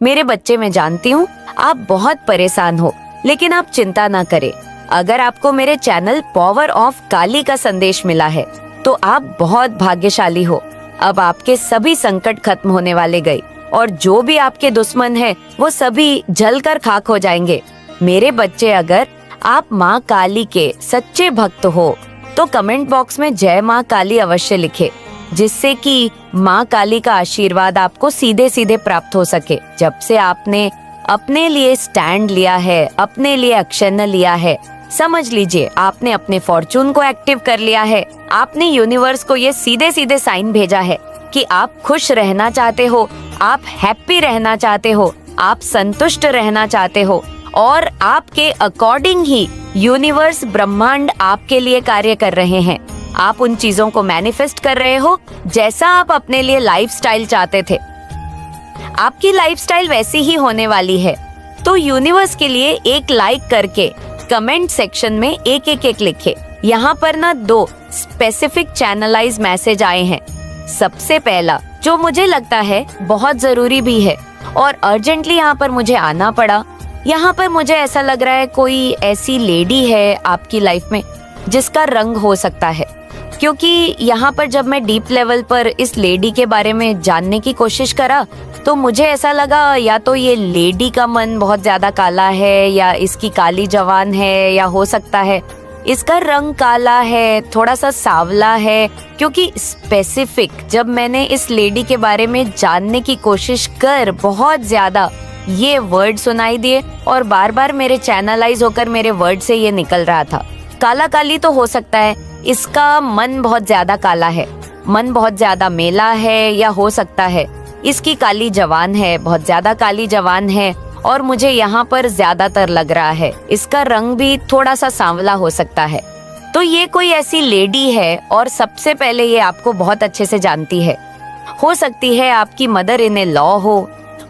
मेरे बच्चे, मैं जानती हूँ आप बहुत परेशान हो, लेकिन आप चिंता ना करें। अगर आपको मेरे चैनल पावर ऑफ काली का संदेश मिला है तो आप बहुत भाग्यशाली हो। अब आपके सभी संकट खत्म होने वाले गए और जो भी आपके दुश्मन है वो सभी जलकर खाक हो जाएंगे। मेरे बच्चे, अगर आप माँ काली के सच्चे भक्त हो तो कमेंट बॉक्स में जय माँ काली अवश्य लिखे, जिससे कि माँ काली का आशीर्वाद आपको सीधे सीधे प्राप्त हो सके। जब से आपने अपने लिए स्टैंड लिया है, अपने लिए एक्शन लिया है, समझ लीजिए आपने अपने फॉर्चून को एक्टिव कर लिया है। आपने यूनिवर्स को ये सीधे सीधे साइन भेजा है कि आप खुश रहना चाहते हो, आप हैप्पी रहना चाहते हो, आप संतुष्ट रहना चाहते हो और आपके अकॉर्डिंग ही यूनिवर्स, ब्रह्मांड आपके लिए कार्य कर रहे हैं। आप उन चीजों को मैनिफेस्ट कर रहे हो जैसा आप अपने लिए लाइफस्टाइल चाहते थे। आपकी लाइफस्टाइल वैसी ही होने वाली है। तो यूनिवर्स के लिए एक लाइक करके कमेंट सेक्शन में एक लिखे। यहाँ पर ना 2 स्पेसिफिक चैनलाइज मैसेज आए हैं। सबसे पहला, जो मुझे लगता है बहुत जरूरी भी है और अर्जेंटली यहाँ पर मुझे आना पड़ा। यहाँ पर मुझे ऐसा लग रहा है कोई ऐसी लेडी है आपकी लाइफ में जिसका रंग हो सकता है, क्योंकि यहाँ पर जब मैं डीप लेवल पर इस लेडी के बारे में जानने की कोशिश करा तो मुझे ऐसा लगा या तो ये लेडी का मन बहुत ज्यादा काला है या इसकी काली जवान है, या हो सकता है इसका रंग काला है, थोड़ा सा सांवला है। क्योंकि स्पेसिफिक जब मैंने इस लेडी के बारे में जानने की कोशिश कर बहुत ज्यादा ये वर्ड सुनाई दिए और बार बार मेरे चैनलाइज होकर मेरे वर्ड से ये निकल रहा था। काला काली तो हो सकता है इसका मन बहुत ज्यादा काला है, मन बहुत ज्यादा मेला है, या हो सकता है इसकी काली जवान है, बहुत ज्यादा काली जवान है। और मुझे यहाँ पर ज्यादातर लग रहा है इसका रंग भी थोड़ा सा सांवला हो सकता है। तो ये कोई ऐसी लेडी है और सबसे पहले ये आपको बहुत अच्छे से जानती है। हो सकती है आपकी मदर इन लॉ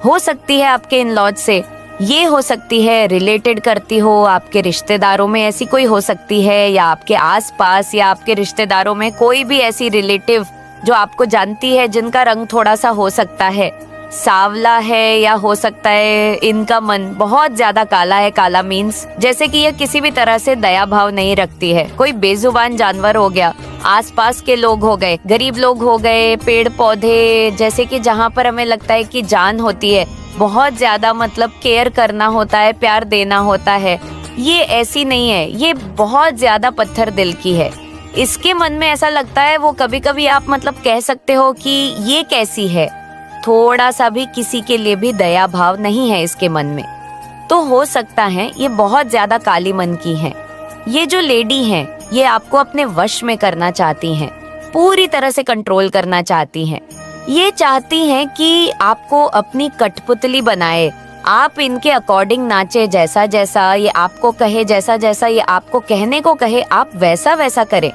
हो सकती है आपके इन लॉज से, ये हो सकती है रिलेटेड करती हो, आपके रिश्तेदारों में ऐसी कोई हो सकती है, या आपके आसपास या आपके रिश्तेदारों में कोई भी ऐसी रिलेटिव जो आपको जानती है जिनका रंग थोड़ा सा हो सकता है सांवला है, या हो सकता है इनका मन बहुत ज्यादा काला है। काला मीन्स जैसे कि यह किसी भी तरह से दया भाव नहीं रखती है। कोई बेजुबान जानवर हो गया, आसपास के लोग हो गए, गरीब लोग हो गए, पेड़ पौधे, जैसे कि जहाँ पर हमें लगता है कि जान होती है, बहुत ज्यादा मतलब केयर करना होता है, प्यार देना होता है, ये ऐसी नहीं है। ये बहुत ज्यादा पत्थर दिल की है। इसके मन में ऐसा लगता है, वो कभी कभी आप मतलब कह सकते हो कि ये कैसी है, थोड़ा सा भी किसी के लिए भी दया भाव नहीं है इसके मन में। तो हो सकता है ये बहुत ज्यादा काली मन की है। ये जो लेडी है ये आपको अपने वश में करना चाहती हैं, पूरी तरह से कंट्रोल करना चाहती हैं। ये चाहती हैं कि आपको अपनी कठपुतली बनाए, आप इनके अकॉर्डिंग नाचे, जैसा जैसा ये आपको कहे, जैसा जैसा ये आपको कहने को कहे आप वैसा वैसा करें।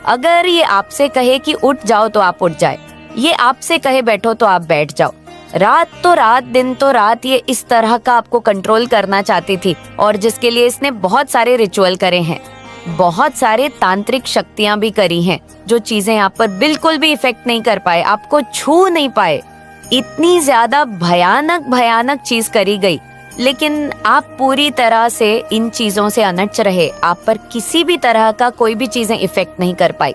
अगर ये आपसे कहे कि उठ जाओ तो आप उठ जाए, ये आपसे कहे बैठो तो आप बैठ जाओ। रात तो रात, दिन तो रात, ये इस तरह का आपको कंट्रोल करना चाहती थी। और जिसके लिए इसने बहुत सारे रिचुअल करे हैं, बहुत सारे तांत्रिक शक्तियां भी करी हैं, जो चीजें आप पर बिल्कुल भी इफेक्ट नहीं कर पाए, आपको छू नहीं पाए। इतनी ज्यादा भयानक भयानक चीज करी गई, लेकिन आप पूरी तरह से इन चीजों से अनच रहे। आप पर किसी भी तरह का कोई भी चीजें इफेक्ट नहीं कर पाई,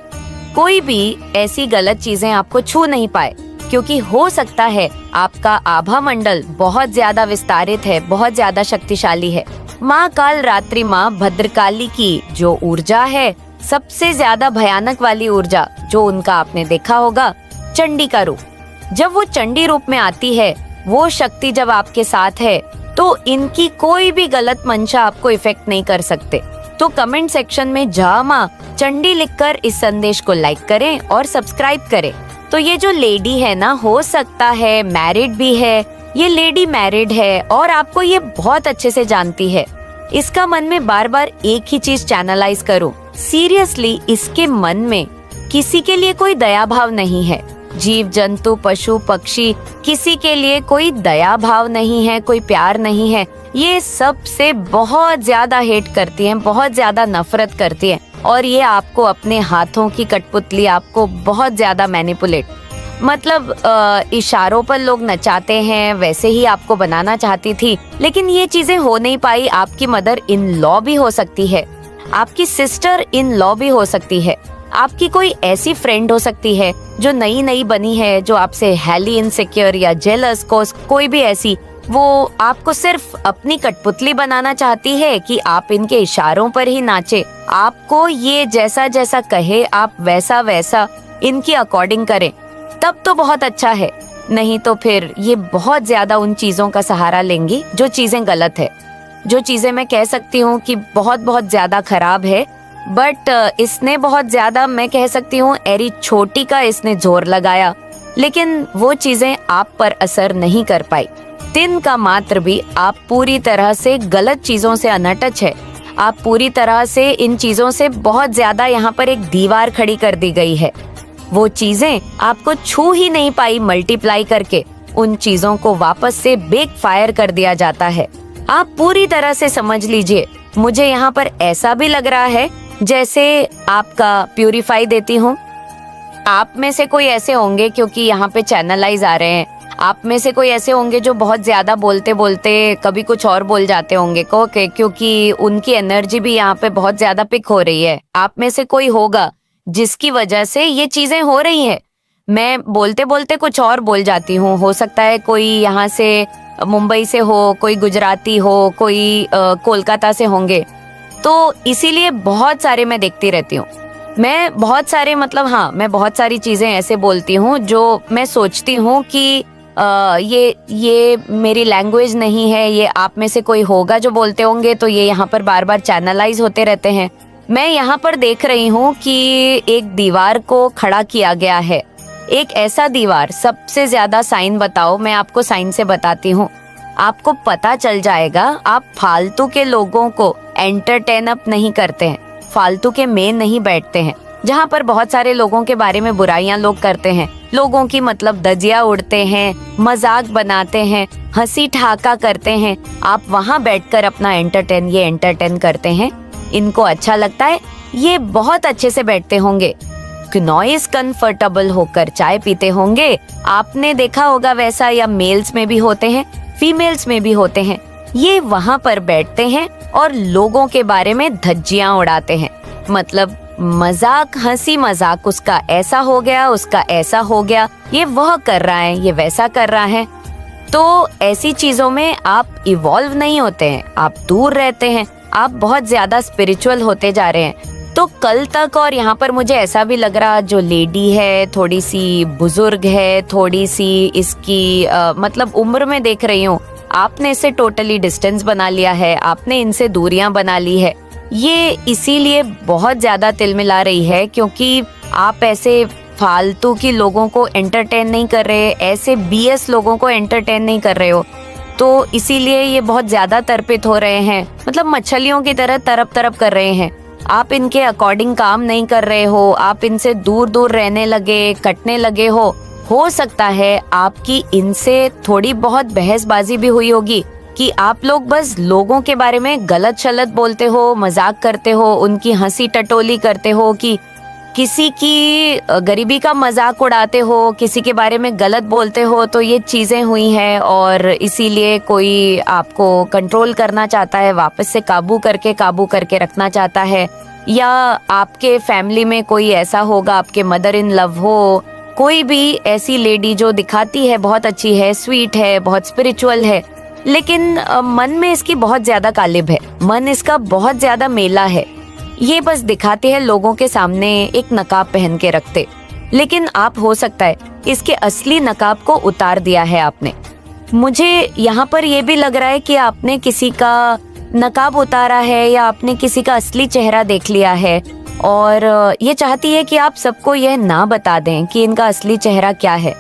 कोई भी ऐसी गलत चीजें आपको छू नहीं पाए, क्योंकि हो सकता है आपका आभा मंडल बहुत ज्यादा विस्तारित है, बहुत ज्यादा शक्तिशाली है। माँ काल रात्रि माँ भद्रकाली की जो ऊर्जा है, सबसे ज्यादा भयानक वाली ऊर्जा जो उनका आपने देखा होगा, चंडी का रूप। जब वो चंडी रूप में आती है, वो शक्ति जब आपके साथ है, तो इनकी कोई भी गलत मंशा आपको इफेक्ट नहीं कर सकते। तो कमेंट सेक्शन में जय माँ चंडी लिखकर इस संदेश को लाइक करें और सब्सक्राइब करें। तो ये जो लेडी है ना, हो सकता है मैरिड भी है, ये लेडी मैरिड है और आपको ये बहुत अच्छे से जानती है। इसका मन में बार बार एक ही चीज चैनलाइज करूं, सीरियसली इसके मन में किसी के लिए कोई दया भाव नहीं है। जीव जंतु, पशु पक्षी, किसी के लिए कोई दया भाव नहीं है, कोई प्यार नहीं है। ये सब से बहुत ज्यादा हेट करती हैं, बहुत ज्यादा नफरत करती हैं, और ये आपको अपने हाथों की कठपुतली, आपको बहुत ज्यादा मैनिपुलेट, मतलब इशारों पर लोग नचाते हैं, वैसे ही आपको बनाना चाहती थी, लेकिन ये चीजें हो नहीं पाई। आपकी मदर इन लॉ भी हो सकती है, आपकी सिस्टर इन लॉ भी हो सकती है, आपकी कोई ऐसी फ्रेंड हो सकती है जो नई नई बनी है, जो आपसे हैली इनसिक्योर या जेलस, कोई भी ऐसी, वो आपको सिर्फ अपनी कठपुतली बनाना चाहती है कि आप इनके इशारों पर ही नाचे। आपको ये जैसा जैसा कहे आप वैसा वैसा इनकी अकॉर्डिंग करें, तब तो बहुत अच्छा है। नहीं तो फिर ये बहुत ज्यादा उन चीजों का सहारा लेंगी जो चीजें गलत है, जो चीजें मैं कह सकती हूँ कि बहुत बहुत ज्यादा खराब है। बट इसने बहुत ज्यादा, मैं कह सकती हूँ, एरी छोटी का इसने जोर लगाया, लेकिन वो चीजें आप पर असर नहीं कर पाई। दिन का मात्र भी आप पूरी तरह से गलत चीजों से अनटच है। आप पूरी तरह से इन चीजों से बहुत ज्यादा, यहाँ पर एक दीवार खड़ी कर दी गई है। वो चीजें आपको छू ही नहीं पाई, मल्टीप्लाई करके उन चीजों को वापस से बेक फायर कर दिया जाता है। आप पूरी तरह से समझ लीजिए। मुझे यहाँ पर ऐसा भी लग रहा है जैसे आपका प्यूरिफाई देती हूँ। आप में से कोई ऐसे होंगे, क्योंकि यहाँ पे चैनलाइज आ रहे हैं, आप में से कोई ऐसे होंगे जो बहुत ज्यादा बोलते बोलते कभी कुछ और बोल जाते होंगे क्योंकि उनकी एनर्जी भी यहाँ पे बहुत ज्यादा पिक हो रही है। आप में से कोई होगा जिसकी वजह से ये चीजें हो रही है। मैं बोलते बोलते कुछ और बोल जाती हूँ। हो सकता है कोई यहाँ से मुंबई से हो, कोई गुजराती हो, कोई कोलकाता से होंगे, तो इसीलिए बहुत सारे मैं देखती रहती हूँ। मैं बहुत सारे, मतलब हाँ, मैं बहुत सारी चीजें ऐसे बोलती हूँ जो मैं सोचती हूँ कि ये मेरी लैंग्वेज नहीं है। ये आप में से कोई होगा जो बोलते होंगे, तो ये यहाँ पर बार बार चैनलाइज होते रहते हैं। मैं यहाँ पर देख रही हूँ कि एक दीवार को खड़ा किया गया है। एक ऐसा दीवार, सबसे ज्यादा साइन बताओ, मैं आपको साइन से बताती हूँ, आपको पता चल जाएगा। आप फालतू के लोगों को एंटरटेन अप नहीं करते हैं, फालतू के में नहीं बैठते हैं, जहाँ पर बहुत सारे लोगों के बारे में बुराइयां लोग करते हैं, लोगों की मतलब धज्जियां उड़ते हैं, मजाक बनाते हैं, हंसी ठहाका करते हैं। आप वहाँ बैठकर अपना एंटरटेन करते हैं। इनको अच्छा लगता है, ये बहुत अच्छे से बैठते होंगे, नॉइस कंफर्टेबल होकर चाय पीते होंगे। आपने देखा होगा वैसा, या मेल्स में भी होते हैं, फीमेल्स में भी होते हैं। ये वहाँ पर बैठते हैं और लोगों के बारे में धज्जियां उड़ाते हैं, मतलब मजाक, हंसी मजाक, उसका ऐसा हो गया, उसका ऐसा हो गया, ये वह कर रहा है, ये वैसा कर रहा है। तो ऐसी चीजों में आप इवॉल्व नहीं होते हैं, आप दूर रहते हैं, आप बहुत ज्यादा स्पिरिचुअल होते जा रहे हैं। तो कल तक, और यहाँ पर मुझे ऐसा भी लग रहा, जो लेडी है थोड़ी सी बुजुर्ग है, थोड़ी सी इसकी मतलब उम्र में देख रही हूँ, आपने इससे टोटली डिस्टेंस बना लिया है, आपने इनसे दूरियां बना ली है। ये इसीलिए बहुत ज्यादा तिलमिला रही है क्योंकि आप ऐसे फालतू की लोगों को एंटरटेन नहीं कर रहे, ऐसे बीएस लोगों को एंटरटेन नहीं कर रहे हो, तो इसीलिए ये बहुत ज्यादा तरपित हो रहे हैं, मतलब मछलियों की तरह तरप तरप कर रहे हैं। आप इनके अकॉर्डिंग काम नहीं कर रहे हो, आप इनसे दूर दूर रहने लगे, कटने लगे हो सकता है आपकी इनसे थोड़ी बहुत बहसबाजी भी हुई होगी कि आप लोग बस लोगों के बारे में गलत शलत बोलते हो, मजाक करते हो, उनकी हंसी टटोली करते हो, कि किसी की गरीबी का मजाक उड़ाते हो, किसी के बारे में गलत बोलते हो। तो ये चीजें हुई हैं और इसीलिए कोई आपको कंट्रोल करना चाहता है, वापस से काबू करके रखना चाहता है। या आपके फैमिली में कोई ऐसा होगा, आपके मदर इन लव हो, कोई भी ऐसी लेडी जो दिखाती है बहुत अच्छी है, स्वीट है, बहुत स्पिरिचुअल है, लेकिन मन में इसकी बहुत ज्यादा कालिब है, मन इसका बहुत ज्यादा मेला है। ये बस दिखाते हैं लोगों के सामने, एक नकाब पहन के रखते, लेकिन आप हो सकता है इसके असली नकाब को उतार दिया है आपने। मुझे यहाँ पर यह भी लग रहा है कि आपने किसी का नकाब उतारा है या आपने किसी का असली चेहरा देख लिया है, और ये चाहती है कि आप सबको यह ना बता दें कि इनका असली चेहरा क्या है।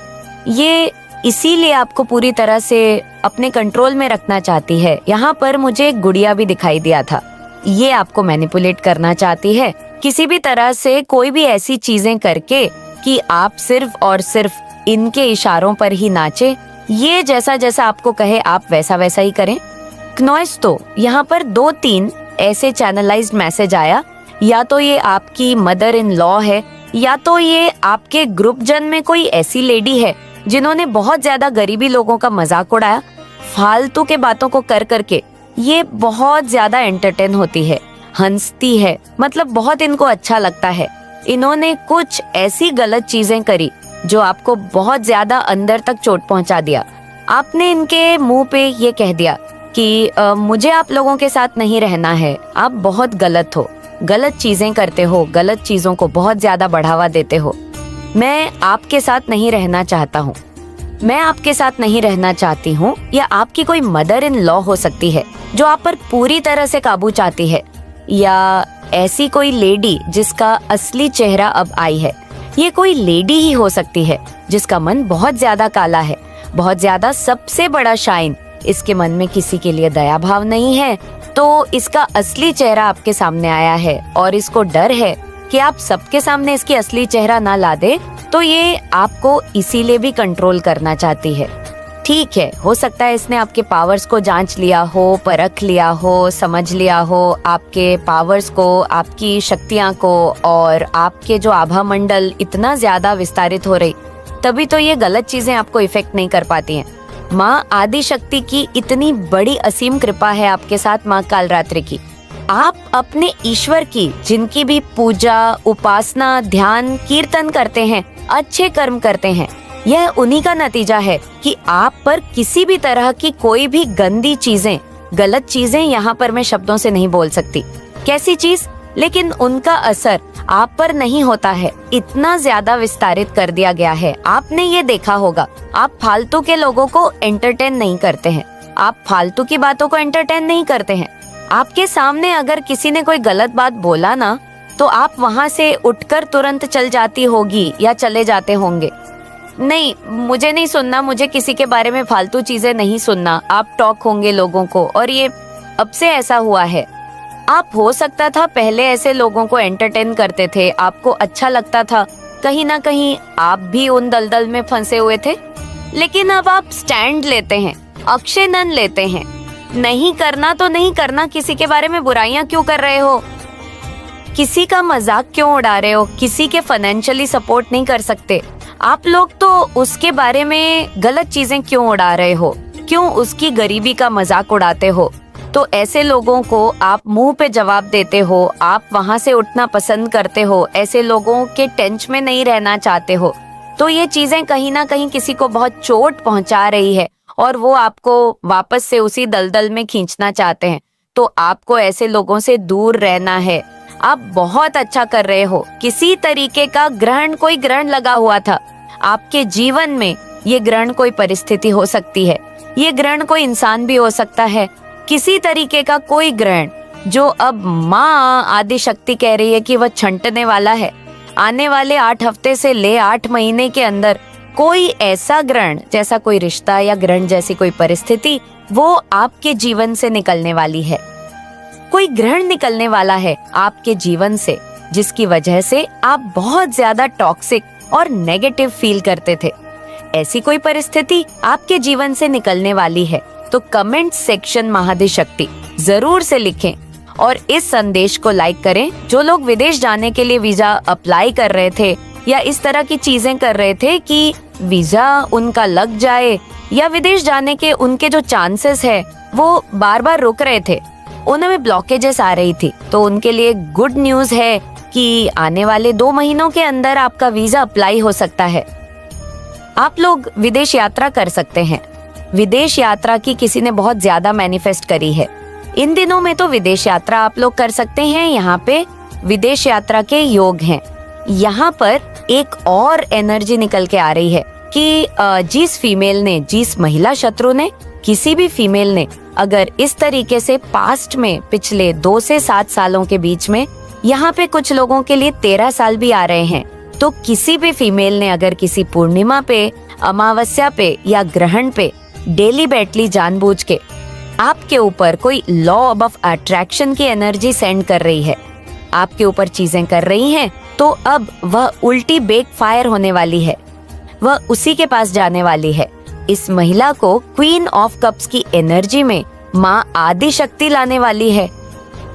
ये इसीलिए आपको पूरी तरह से अपने कंट्रोल में रखना चाहती है। यहाँ पर मुझे एक गुड़िया भी दिखाई दिया था, ये आपको मैनिपुलेट करना चाहती है किसी भी तरह से, कोई भी ऐसी चीजें करके कि आप सिर्फ और सिर्फ इनके इशारों पर ही नाचे, ये जैसा जैसा आपको कहे आप वैसा वैसा ही करें। नॉइस, तो यहाँ पर 2-3 ऐसे चैनलाइज्ड मैसेज आया, या तो ये आपकी मदर इन लॉ है या तो ये आपके ग्रुप जन में कोई ऐसी लेडी है जिन्होंने बहुत ज्यादा गरीबी लोगों का मजाक उड़ाया, फालतू के बातों को कर करके ये बहुत ज्यादा एंटरटेन होती है, हंसती है, मतलब बहुत इनको अच्छा लगता है। इन्होंने कुछ ऐसी गलत चीजें करी जो आपको बहुत ज्यादा अंदर तक चोट पहुंचा दिया। आपने इनके मुंह पे ये कह दिया कि मुझे आप लोगों के साथ नहीं रहना है, आप बहुत गलत हो, गलत चीजें करते हो, गलत चीजों को बहुत ज्यादा बढ़ावा देते हो, मैं आपके साथ नहीं रहना चाहता हूँ, मैं आपके साथ नहीं रहना चाहती हूँ। या आपकी कोई मदर इन लॉ हो सकती है जो आप पर पूरी तरह से काबू चाहती है, या ऐसी कोई लेडी जिसका असली चेहरा अब आई है। ये कोई लेडी ही हो सकती है जिसका मन बहुत ज्यादा काला है, बहुत ज्यादा, सबसे बड़ा शाइन, इसके मन में किसी के लिए दया भाव नहीं है। तो इसका असली चेहरा आपके सामने आया है और इसको डर है कि आप सबके सामने इसकी असली चेहरा ना ला दे, तो ये आपको इसीलिए भी कंट्रोल करना चाहती है। ठीक है, हो सकता है इसने आपके पावर्स को जांच लिया हो, परख लिया हो, समझ लिया हो, आपके पावर्स को, आपकी शक्तियां को, और आपके जो आभा मंडल इतना ज्यादा विस्तारित हो रही, तभी तो ये गलत चीजें आपको इफेक्ट नहीं कर पाती हैं। माँ आदि शक्ति की इतनी बड़ी असीम कृपा है आपके साथ, माँ कालरात्रि की। आप अपने ईश्वर की, जिनकी भी पूजा, उपासना, ध्यान, कीर्तन करते हैं, अच्छे कर्म करते हैं, यह उन्हीं का नतीजा है कि आप पर किसी भी तरह की कोई भी गंदी चीजें, गलत चीजें, यहाँ पर मैं शब्दों से नहीं बोल सकती कैसी चीज, लेकिन उनका असर आप पर नहीं होता है, इतना ज्यादा विस्तारित कर दिया गया है। आपने ये देखा होगा, आप फालतू के लोगों को एंटरटेन नहीं करते हैं, आप फालतू की बातों को एंटरटेन नहीं करते हैं। आपके सामने अगर किसी ने कोई गलत बात बोला ना, तो आप वहाँ से उठकर तुरंत चल जाती होगी या चले जाते होंगे। नहीं, मुझे नहीं सुनना, मुझे किसी के बारे में फालतू चीजें नहीं सुनना, आप टॉक होंगे लोगों को। और ये अब से ऐसा हुआ है। आप हो सकता था पहले ऐसे लोगों को एंटरटेन करते थे, आपको अच्छा लगता था, कहीं ना कहीं आप भी उन दलदल में फंसे हुए थे, लेकिन अब आप स्टैंड लेते हैं, अक्षय नन लेते हैं। नहीं करना तो नहीं करना, किसी के बारे में बुराइयां क्यों कर रहे हो, किसी का मजाक क्यों उड़ा रहे हो, किसी के फाइनेंशियली सपोर्ट नहीं कर सकते आप लोग, तो उसके बारे में गलत चीजें क्यों उड़ा रहे हो, क्यों उसकी गरीबी का मजाक उड़ाते हो। तो ऐसे लोगों को आप मुंह पे जवाब देते हो, आप वहां से उठना पसंद करते हो, ऐसे लोगों के टेंशन में नहीं रहना चाहते हो। तो ये चीजें कहीं ना कहीं किसी को बहुत चोट पहुंचा रही है और वो आपको वापस से उसी दलदल में खींचना चाहते हैं। तो आपको ऐसे लोगों से दूर रहना है। आप बहुत अच्छा कर रहे हो। किसी तरीके का ग्रहण, कोई ग्रहण लगा हुआ था आपके जीवन में, ये ग्रहण कोई परिस्थिति हो सकती है, ये ग्रहण कोई इंसान भी हो सकता है, किसी तरीके का कोई ग्रहण जो अब माँ आदि शक्ति कह रही है कि वह छंटने वाला है। आने वाले 8 हफ्ते से ले 8 महीने के अंदर कोई ऐसा ग्रहण, जैसा कोई रिश्ता या ग्रहण जैसी कोई परिस्थिति, वो आपके जीवन से निकलने वाली है। कोई ग्रहण निकलने वाला है आपके जीवन से, जिसकी वजह से आप बहुत ज्यादा टॉक्सिक और नेगेटिव फील करते थे। ऐसी कोई परिस्थिति आपके जीवन से निकलने वाली है। तो कमेंट सेक्शन महादि शक्ति जरूर से लिखें और इस संदेश को लाइक करें। जो लोग विदेश जाने के लिए वीजा अप्लाई कर रहे थे या इस तरह की चीजें कर रहे थे कि वीजा उनका लग जाए या विदेश जाने के उनके जो चांसेस है वो बार बार रुक रहे थे, उनमें ब्लॉकेजेस आ रही थी, तो उनके लिए गुड न्यूज है कि आने वाले 2 महीनों के अंदर आपका वीजा अप्लाई हो सकता है। आप लोग विदेश यात्रा कर सकते हैं। विदेश यात्रा की किसी ने बहुत ज्यादा मैनिफेस्ट करी है। इन दिनों में तो विदेश यात्रा आप लोग कर सकते हैं। यहाँ पे विदेश यात्रा के योग हैं। यहाँ पर एक और एनर्जी निकल के आ रही है कि जिस फीमेल ने, जिस महिला शत्रु ने, किसी भी फीमेल ने अगर इस तरीके से पास्ट में पिछले 2 से 7 सालों के बीच में, यहाँ पे कुछ लोगों के लिए 13 साल भी आ रहे हैं, तो किसी भी फीमेल ने अगर किसी पूर्णिमा पे, अमावस्या पे या ग्रहण पे डेलीबेटली जानबूझ के आपके ऊपर कोई लॉ ऑफ अट्रैक्शन की एनर्जी सेंड कर रही है, आपके ऊपर चीजें कर रही हैं, तो अब वह उल्टी बेक फायर होने वाली है, वह उसी के पास जाने वाली है। इस महिला को क्वीन ऑफ कप्स की एनर्जी में माँ आदि शक्ति लाने वाली है।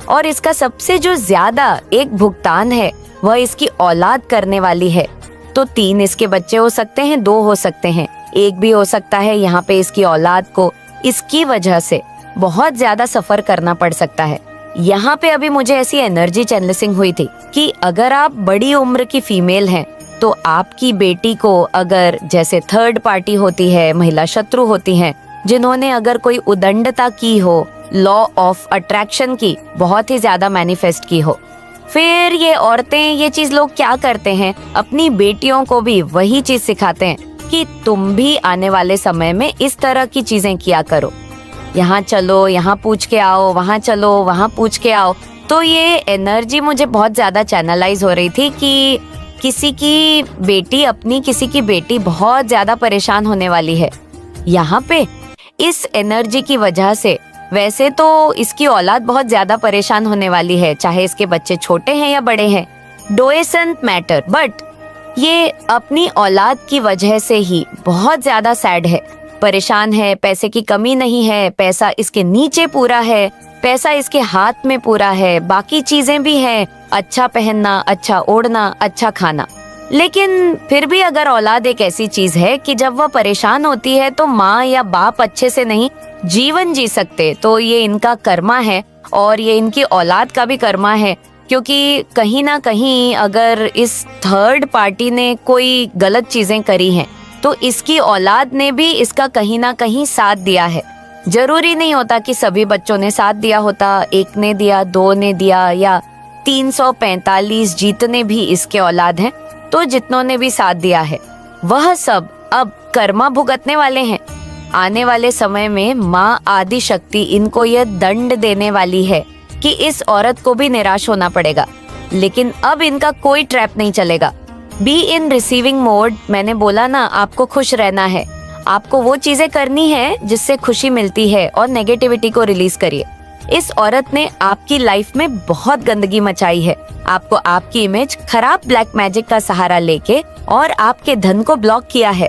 और इसका सबसे जो ज्यादा एक भुगतान है वह इसकी औलाद करने वाली है। तो 3 इसके बच्चे हो सकते हैं, 2 हो सकते हैं, 1 भी हो सकता है। यहाँ पे इसकी औलाद को इसकी वजह से बहुत ज्यादा सफर करना पड़ सकता है। यहाँ पे अभी मुझे ऐसी एनर्जी चैनलिंग हुई थी कि अगर आप बड़ी उम्र की फीमेल हैं तो आपकी बेटी को अगर जैसे थर्ड पार्टी होती है, महिला शत्रु होती हैं, जिन्होंने अगर कोई उदंडता की हो, लॉ ऑफ अट्रैक्शन की बहुत ही ज्यादा मैनिफेस्ट की हो, फिर ये औरतें ये चीज लोग क्या करते हैं, अपनी बेटियों को भी वही चीज सिखाते हैं कि तुम भी आने वाले समय में इस तरह की चीजें किया करो। यहाँ चलो, यहाँ पूछ के आओ, वहाँ चलो, वहाँ पूछ के आओ। तो ये एनर्जी मुझे बहुत ज्यादा चैनलाइज हो रही थी कि किसी की बेटी बहुत ज्यादा परेशान होने वाली है। यहाँ पे इस एनर्जी की वजह से वैसे तो इसकी औलाद बहुत ज्यादा परेशान होने वाली है, चाहे इसके बच्चे छोटे हैं या बड़े हैं, डोएसेंट मैटर, बट ये अपनी औलाद की वजह से ही बहुत ज्यादा सैड है, परेशान है। पैसे की कमी नहीं है, पैसा इसके नीचे पूरा है, पैसा इसके हाथ में पूरा है, बाकी चीजें भी हैं, अच्छा पहनना, अच्छा ओढ़ना, अच्छा खाना। लेकिन फिर भी अगर औलाद एक ऐसी चीज है कि जब वह परेशान होती है तो माँ या बाप अच्छे से नहीं जीवन जी सकते, तो ये इनका कर्मा है और ये इनकी औलाद का भी कर्मा है। क्योंकि कहीं ना कहीं अगर इस थर्ड पार्टी ने कोई गलत चीजें करी हैं तो इसकी औलाद ने भी इसका कहीं ना कहीं साथ दिया है। जरूरी नहीं होता कि सभी बच्चों ने साथ दिया होता, 1 ने दिया, 2 ने दिया, या 345 जितने भी इसके औलाद हैं, तो जितनों ने भी साथ दिया है वह सब अब कर्मा भुगतने वाले हैं। आने वाले समय में माँ आदि शक्ति इनको यह दंड देने वाली है कि इस औरत को भी निराश होना पड़ेगा। लेकिन अब इनका कोई ट्रैप नहीं चलेगा। Be in receiving mode. मैंने बोला ना, आपको खुश रहना है, आपको वो चीजें करनी है जिससे खुशी मिलती है और नेगेटिविटी को रिलीज करिए। इस औरत ने आपकी लाइफ में बहुत गंदगी मचाई है, आपको आपकी इमेज खराब ब्लैक मैजिक का सहारा लेके और आपके धन को ब्लॉक किया है।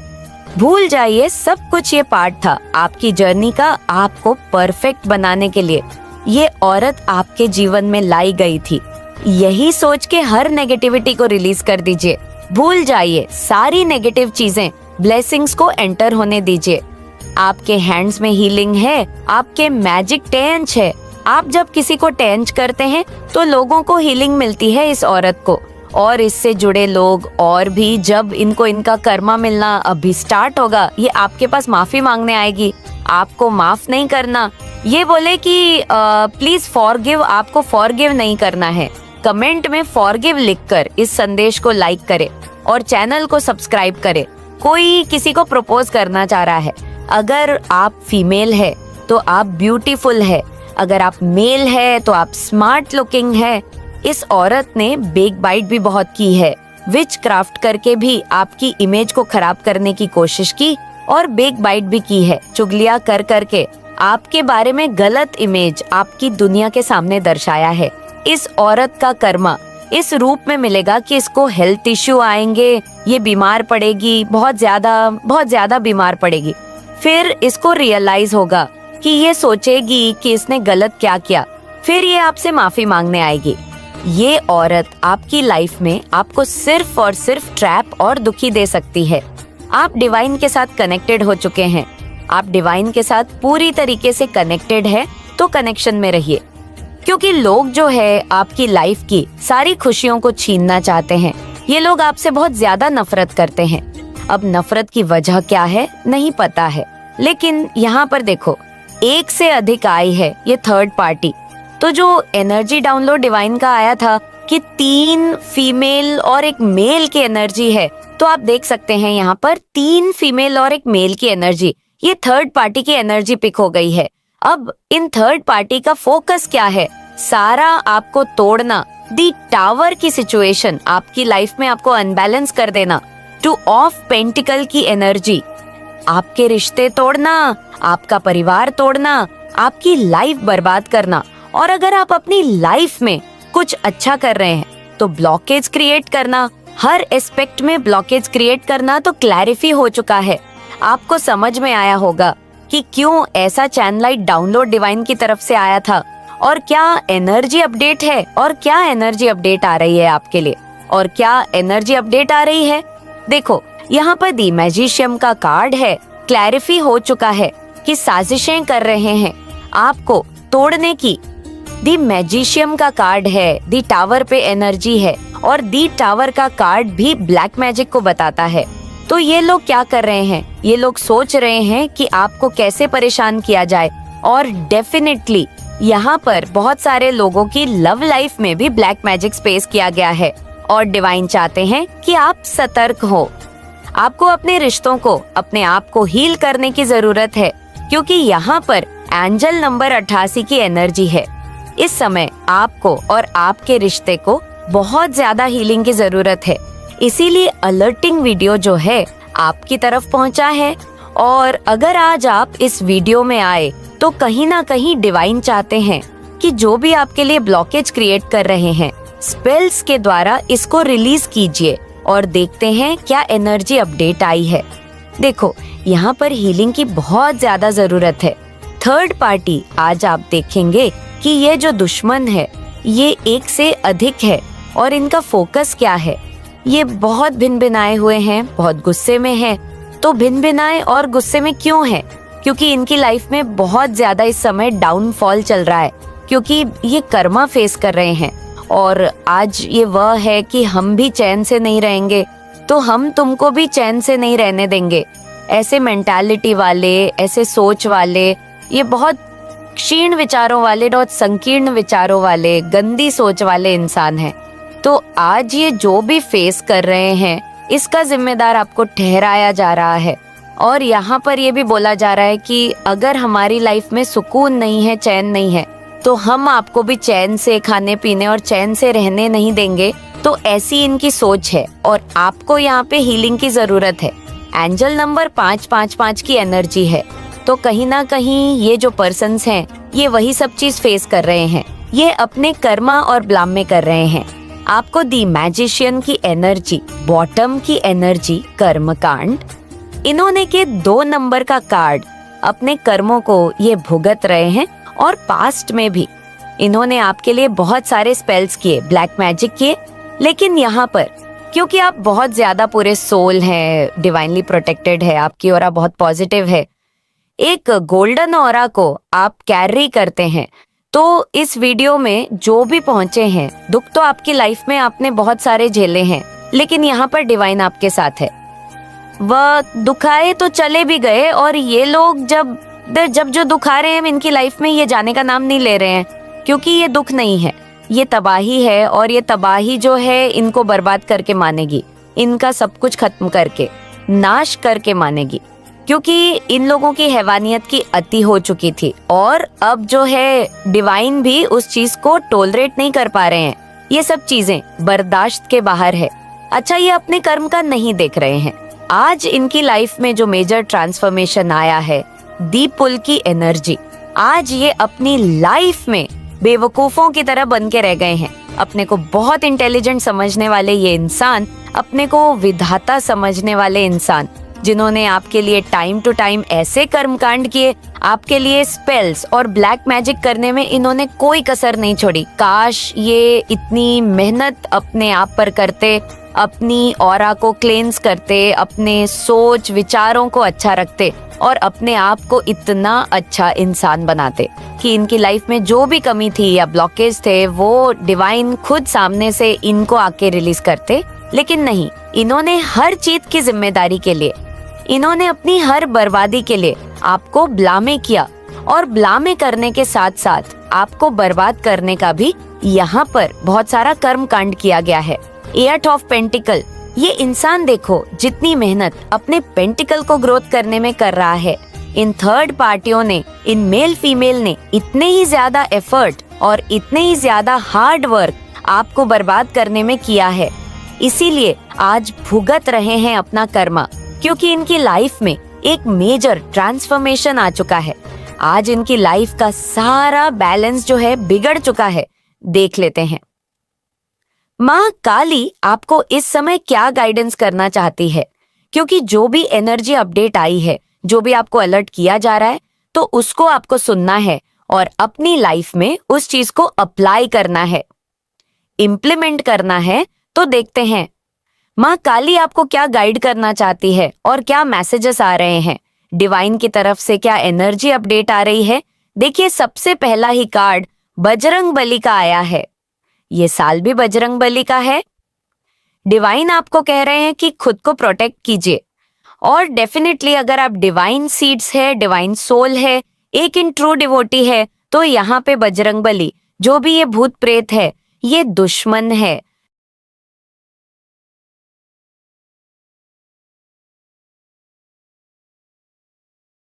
भूल जाइए सब कुछ, ये पार्ट था आपकी जर्नी का। आपको परफेक्ट बनाने के लिए ये औरत आपके जीवन में लाई गई थी। यही सोच के हर नेगेटिविटी को रिलीज कर दीजिए। भूल जाइए सारी नेगेटिव चीजें, ब्लेसिंग्स को एंटर होने दीजिए। आपके हैंड्स में हीलिंग है, आपके मैजिक टेंच है। आप जब किसी को टेंच करते हैं तो लोगों को हीलिंग मिलती है इस औरत को, और इससे जुड़े लोग और भी जब इनको इनका कर्मा मिलना अभी स्टार्ट होगा, ये आपके पास माफी मांगने आएगी। आपको माफ नहीं करना, ये बोले कि प्लीज फॉरगिव, आपको फॉरगिव नहीं करना है। कमेंट में फॉरगिव लिखकर इस संदेश को लाइक करे और चैनल को सब्सक्राइब करे। कोई किसी को प्रपोज करना चाह रहा है, अगर आप फीमेल है तो आप ब्यूटीफुल है, अगर आप मेल है तो आप स्मार्ट लुकिंग है। इस औरत ने बेक बाइट भी बहुत की है, विच क्राफ्ट करके भी आपकी इमेज को खराब करने की कोशिश की और बेक बाइट भी की है। चुगलियां कर करके आपके बारे में गलत इमेज आपकी दुनिया के सामने दर्शाया है। इस औरत का कर्मा इस रूप में मिलेगा कि इसको हेल्थ इश्यू आएंगे, ये बीमार पड़ेगी, बहुत ज्यादा बीमार पड़ेगी। फिर इसको रियलाइज होगा कि ये सोचेगी कि इसने गलत क्या किया, फिर ये आपसे माफी मांगने आएगी। ये औरत आपकी लाइफ में आपको सिर्फ और सिर्फ ट्रैप और दुखी दे सकती है। आप डिवाइन के साथ कनेक्टेड हो चुके हैं, आप डिवाइन के साथ पूरी तरीके से कनेक्टेड है, तो कनेक्शन में रहिए। क्योंकि लोग जो है आपकी लाइफ की सारी खुशियों को छीनना चाहते हैं। ये लोग आपसे बहुत ज्यादा नफरत करते हैं। अब नफरत की वजह क्या है नहीं पता है, लेकिन यहाँ पर देखो, 1 से अधिक आई है ये थर्ड पार्टी। तो जो एनर्जी डाउनलोड डिवाइन का आया था कि 3 फीमेल और 1 मेल की एनर्जी है, तो आप देख सकते हैं यहाँ पर 3 फीमेल और 1 मेल की एनर्जी, ये थर्ड पार्टी की एनर्जी पिक हो गई है। अब इन थर्ड पार्टी का फोकस क्या है? सारा आपको तोड़ना, दी टावर की सिचुएशन, आपकी लाइफ में आपको अनबैलेंस कर देना। 2 ऑफ पेंटिकल की एनर्जी, आपके रिश्ते तोड़ना, आपका परिवार तोड़ना, आपकी लाइफ बर्बाद करना। और अगर आप अपनी लाइफ में कुछ अच्छा कर रहे हैं तो ब्लॉकेज क्रिएट करना, हर एस्पेक्ट में ब्लॉकेज क्रिएट करना। तो क्लैरिफी हो चुका है, आपको समझ में आया होगा कि क्यों ऐसा चैनलाइट डाउनलोड डिवाइन की तरफ से आया था और क्या एनर्जी अपडेट है और क्या एनर्जी अपडेट आ रही है आपके लिए। और क्या एनर्जी अपडेट आ रही है? देखो, यहाँ पर दी मैजिशियन का कार्ड है। क्लैरिफी हो चुका है कि साजिशें कर रहे हैं आपको तोड़ने की। दी मैजिशियन का कार्ड है, दी टावर पे एनर्जी है और दी टावर का कार्ड भी ब्लैक मैजिक को बताता है। तो ये लोग क्या कर रहे हैं? ये लोग सोच रहे हैं कि आपको कैसे परेशान किया जाए। और डेफिनेटली यहाँ पर बहुत सारे लोगों की लव लाइफ में भी ब्लैक मैजिक स्पेस किया गया है और डिवाइन चाहते हैं कि आप सतर्क हो। आपको अपने रिश्तों को, अपने आप को हील करने की जरूरत है, क्योंकि यहाँ पर एंजल नंबर 88 की एनर्जी है। इस समय आपको और आपके रिश्ते को बहुत ज्यादा हीलिंग की जरूरत है। इसीलिए अलर्टिंग वीडियो जो है आपकी तरफ पहुंचा है। और अगर आज आप इस वीडियो में आए तो कहीं ना कहीं डिवाइन चाहते हैं कि जो भी आपके लिए ब्लॉकेज क्रिएट कर रहे हैं, स्पेल्स के द्वारा इसको रिलीज कीजिए और देखते हैं क्या एनर्जी अपडेट आई है। देखो, यहाँ पर हीलिंग की बहुत ज्यादा जरूरत है। थर्ड पार्टी, आज आप देखेंगे कि ये जो दुश्मन है ये एक से अधिक है और इनका फोकस क्या है। ये बहुत भिन भिनाए हुए हैं, बहुत गुस्से में हैं। तो भिन भिनाए और गुस्से में क्यों है? क्योंकि इनकी लाइफ में बहुत ज्यादा इस समय डाउनफॉल चल रहा है, क्योंकि ये कर्मा फेस कर रहे हैं। और आज ये वह है कि हम भी चैन से नहीं रहेंगे तो हम तुमको भी चैन से नहीं रहने देंगे। ऐसे मेंटालिटी वाले, ऐसे सोच वाले, ये बहुत क्षीण विचारों वाले, बहुत संकीर्ण विचारों वाले, गंदी सोच वाले इंसान हैं। तो आज ये जो भी फेस कर रहे हैं इसका जिम्मेदार आपको ठहराया जा रहा है। और यहाँ पर ये भी बोला जा रहा है कि अगर हमारी लाइफ में सुकून नहीं है, चैन नहीं है, तो हम आपको भी चैन से खाने पीने और चैन से रहने नहीं देंगे। तो ऐसी इनकी सोच है और आपको यहाँ पे हीलिंग की जरूरत है। एंजल नंबर 555 की एनर्जी है। तो कहीं ना कहीं ये जो पर्सन्स हैं ये वही सब चीज फेस कर रहे हैं। ये अपने कर्मा और ब्लाम में कर रहे हैं। आपको दी मैजिशियन की एनर्जी, बॉटम की एनर्जी, कर्मकांड, इन्होंने के 2 नंबर का कार्ड, अपने कर्मों को ये भुगत रहे हैं। और पास्ट में भी इन्होंने आपके लिए बहुत सारे स्पेल्स किए, ब्लैक मैजिक किए। लेकिन यहाँ पर क्योंकि आप बहुत ज्यादा पूरे सोल हैं, डिवाइनली प्रोटेक्टेड है, आपकी ऑरा बहुत पॉजिटिव है, एक गोल्डन ऑरा को आप कैरी करते हैं। तो इस वीडियो में जो भी पहुंचे हैं, दुख तो आपकी लाइफ में आपने बहुत सारे झेले हैं, लेकिन यहाँ पर डिवाइन आपके साथ है। वह दुखाए तो चले भी गए और ये लोग जब जो दुखा रहे हैं इनकी लाइफ में, ये जाने का नाम नहीं ले रहे हैं, क्योंकि ये दुख नहीं है, ये तबाही है। और ये तबाही जो है इनको बर्बाद करके मानेगी, इनका सब कुछ खत्म करके, नाश करके मानेगी, क्योंकि इन लोगों की हैवानियत की अति हो चुकी थी। और अब जो है डिवाइन भी उस चीज को टॉलरेट नहीं कर पा रहे हैं। ये सब चीजें बर्दाश्त के बाहर है। अच्छा, ये अपने कर्म का नहीं देख रहे हैं। आज इनकी लाइफ में जो मेजर ट्रांसफॉर्मेशन आया है, दी पुल की एनर्जी, आज ये अपनी लाइफ में बेवकूफों की तरह बन के रह गए हैं। अपने को बहुत इंटेलिजेंट समझने वाले ये इंसान, अपने को विधाता समझने वाले इंसान, जिन्होंने आपके लिए टाइम टू टाइम ऐसे कर्मकांड किए, आपके लिए स्पेल्स और ब्लैक मैजिक करने में इन्होंने कोई कसर नहीं छोड़ी। काश ये इतनी मेहनत अपने आप पर करते, अपनी ऑरा को क्लेंस करते, अपने सोच विचारों को अच्छा रखते और अपने आप को इतना अच्छा इंसान बनाते कि इनकी लाइफ में जो भी कमी थी या ब्लॉकेज थे वो डिवाइन खुद सामने से इनको आके रिलीज करते। लेकिन नहीं, इन्होंने हर चीज की जिम्मेदारी के लिए, इन्होंने अपनी हर बर्बादी के लिए आपको ब्लामे किया। और ब्लामे करने के साथ साथ आपको बर्बाद करने का भी यहाँ पर बहुत सारा कर्म कांड किया गया है। 8 ऑफ पेंटिकल, ये इंसान देखो जितनी मेहनत अपने पेंटिकल को ग्रोथ करने में कर रहा है, इन थर्ड पार्टियों ने, इन मेल फीमेल ने इतने ही ज्यादा एफर्ट और इतने ही ज्यादा हार्ड वर्क आपको बर्बाद करने में किया है। इसीलिए आज भुगत रहे हैं अपना कर्मा, क्योंकि इनकी लाइफ में एक मेजर ट्रांसफॉर्मेशन आ चुका है। आज इनकी लाइफ का सारा बैलेंस जो है बिगड़ चुका है। देख लेते हैं माँ काली आपको इस समय क्या गाइडेंस करना चाहती है, क्योंकि जो भी एनर्जी अपडेट आई है, जो भी आपको अलर्ट किया जा रहा है, तो उसको आपको सुनना है और अपनी लाइफ में उस चीज को अप्लाई करना है, इम्प्लीमेंट करना है, तो देखते हैं माँ काली आपको क्या गाइड करना चाहती है और क्या मैसेजेस आ रहे हैं। डिवाइन की तरफ से क्या एनर्जी अपडेट आ रही है। देखिए, सबसे पहला ही कार्ड बजरंग बली का आया है। ये साल भी बजरंग बली का है। डिवाइन आपको कह रहे हैं कि खुद को प्रोटेक्ट कीजिए, और डेफिनेटली अगर आप डिवाइन सीड्स है, डिवाइन सोल है, एक इन ट्रू डिवोटी है, तो यहाँ पे बजरंग बली जो भी ये भूत प्रेत है, ये दुश्मन है,